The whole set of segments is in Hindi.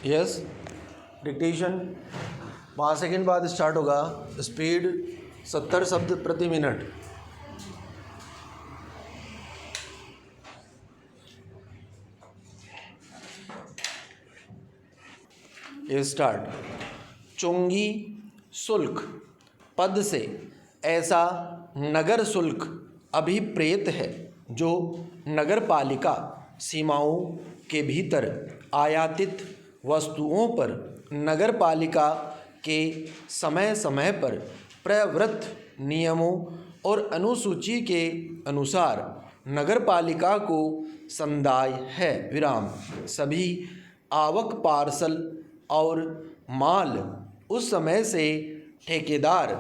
यस, डिक्टेशन 5 सेकंड बाद स्टार्ट होगा। स्पीड 70 शब्द प्रति मिनट। ये स्टार्ट। चुंगी शुल्क पद से ऐसा नगर शुल्क अभिप्रेत है जो नगर पालिका सीमाओं के भीतर आयातित वस्तुओं पर नगर पालिका के समय समय पर प्रवृत्त नियमों और अनुसूची के अनुसार नगर पालिका को संदाय है। विराम। सभी आवक पार्सल और माल उस समय से ठेकेदार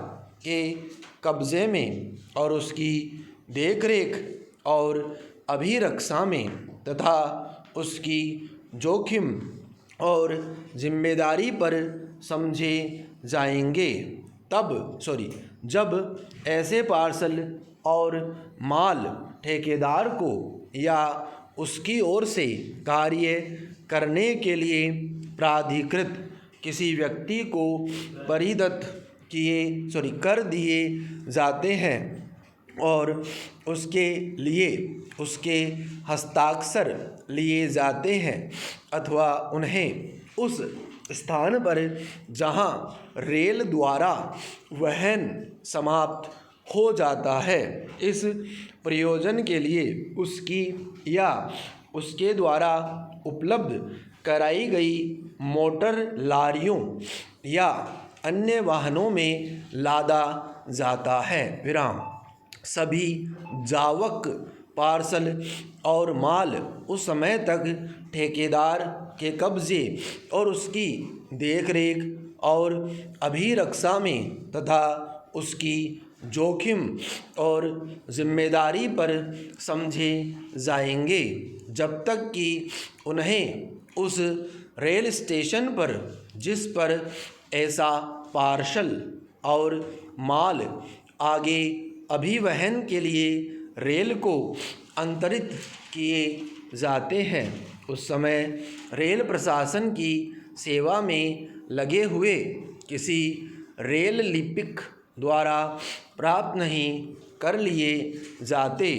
के कब्ज़े में और उसकी देखरेख और अभिरक्षा में तथा उसकी जोखिम और जिम्मेदारी पर समझे जाएंगे जब ऐसे पार्सल और माल ठेकेदार को या उसकी ओर से कार्य करने के लिए प्राधिकृत किसी व्यक्ति को परिदत्त कर दिए जाते हैं और उसके लिए उसके हस्ताक्षर लिए जाते हैं अथवा उन्हें उस स्थान पर जहां रेल द्वारा वहन समाप्त हो जाता है इस प्रयोजन के लिए उसकी या उसके द्वारा उपलब्ध कराई गई मोटर लारियों या अन्य वाहनों में लादा जाता है। विराम। सभी जावक पार्सल और माल उस समय तक ठेकेदार के कब्जे और उसकी देखरेख और अभिरक्षा में तथा उसकी जोखिम और जिम्मेदारी पर समझे जाएंगे जब तक कि उन्हें उस रेल स्टेशन पर जिस पर ऐसा पार्सल और माल आगे अभिवहन के लिए रेल को अंतरित किए जाते हैं उस समय रेल प्रशासन की सेवा में लगे हुए किसी रेल लिपिक द्वारा प्राप्त नहीं कर लिए जाते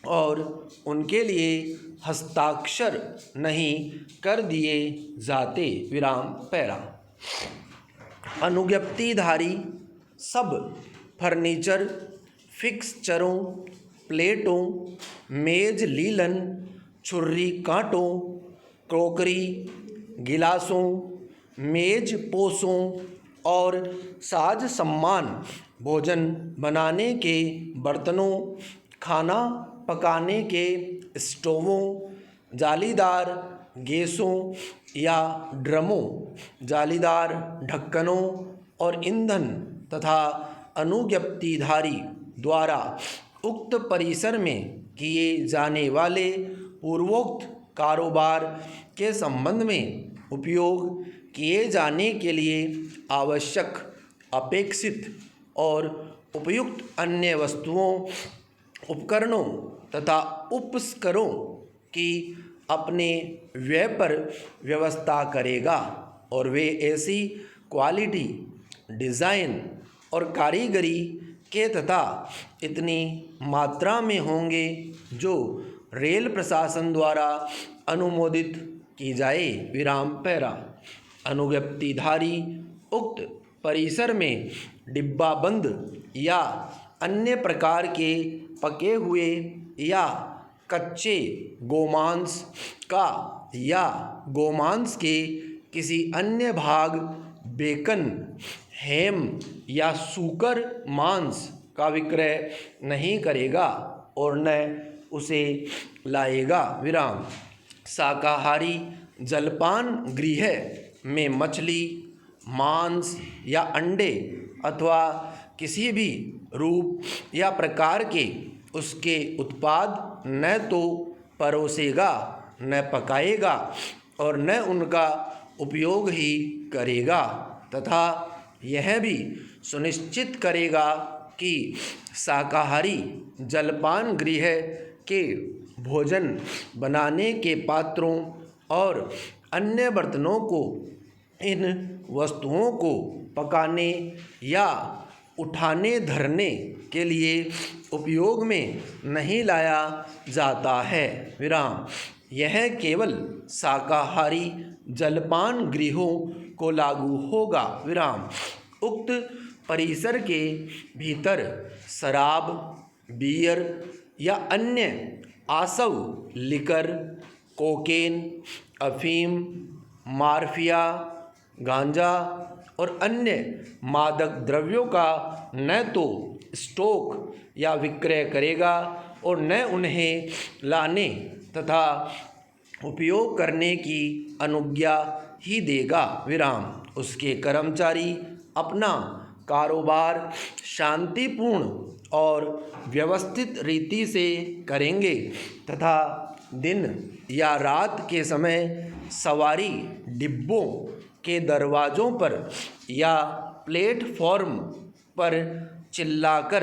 और उनके लिए हस्ताक्षर नहीं कर दिए जाते। विराम। पैरा। अनुज्ञप्तिधारी सब फर्नीचर फिक्सचरों प्लेटों मेज लीलन छुर्री कांटों क्रोकरी गिलासों मेज पोसों और साज सम्मान भोजन बनाने के बर्तनों खाना पकाने के स्टोवों जालीदार गैसों या ड्रमों जालीदार ढक्कनों और ईंधन तथा अनुज्ञप्तिधारी द्वारा उक्त परिसर में किए जाने वाले पूर्वोक्त कारोबार के संबंध में उपयोग किए जाने के लिए आवश्यक अपेक्षित और उपयुक्त अन्य वस्तुओं उपकरणों तथा उपस्करों की अपने व्यय पर व्यवस्था करेगा और वे ऐसी क्वालिटी डिज़ाइन और कारीगरी के तथा इतनी मात्रा में होंगे जो रेल प्रशासन द्वारा अनुमोदित की जाए। विराम। पैरा। अनुज्ञप्तिधारी उक्त परिसर में डिब्बाबंद या अन्य प्रकार के पके हुए या कच्चे गोमांस का या गोमांस के किसी अन्य भाग बेकन हैम या सूकर मांस का विक्रय नहीं करेगा और न उसे लाएगा। विराम। शाकाहारी जलपान गृह में मछली मांस या अंडे अथवा किसी भी रूप या प्रकार के उसके उत्पाद न तो परोसेगा न पकाएगा और न उनका उपयोग ही करेगा तथा यह भी सुनिश्चित करेगा कि शाकाहारी जलपान गृह के भोजन बनाने के पात्रों और अन्य बर्तनों को इन वस्तुओं को पकाने या उठाने धरने के लिए उपयोग में नहीं लाया जाता है। विराम। यह केवल शाकाहारी जलपान गृहों को लागू होगा। विराम। उक्त परिसर के भीतर शराब, बियर या अन्य आसव, लिकर, कोकेन, अफीम, मार्फिया, गांजा और अन्य मादक द्रव्यों का न तो स्टॉक या विक्रय करेगा और न उन्हें लाने तथा उपयोग करने की अनुज्ञा ही देगा। विराम। उसके कर्मचारी अपना कारोबार शांतिपूर्ण और व्यवस्थित रीति से करेंगे तथा दिन या रात के समय सवारी डिब्बों के दरवाज़ों पर या प्लेटफॉर्म पर चिल्लाकर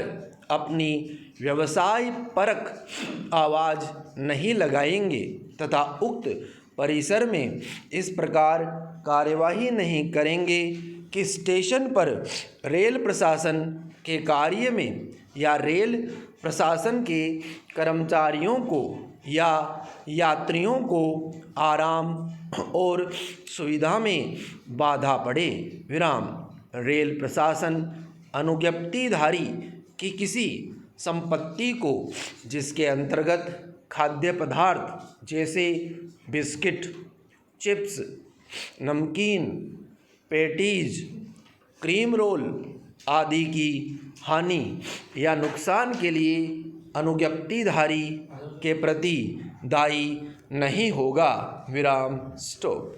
अपनी व्यवसाय परक आवाज़ नहीं लगाएंगे तथा उक्त परिसर में इस प्रकार कार्यवाही नहीं करेंगे कि स्टेशन पर रेल प्रशासन के कार्य में या रेल प्रशासन के कर्मचारियों को या यात्रियों को आराम और सुविधा में बाधा पड़े। विराम। रेल प्रशासन अनुज्ञप्तिधारी की किसी संपत्ति को जिसके अंतर्गत खाद्य पदार्थ जैसे बिस्किट, चिप्स, नमकीन, पैटीज, क्रीम रोल आदि की हानि या नुकसान के लिए अनुज्ञप्तिधारी के प्रति दायी नहीं होगा। विराम। स्टॉप।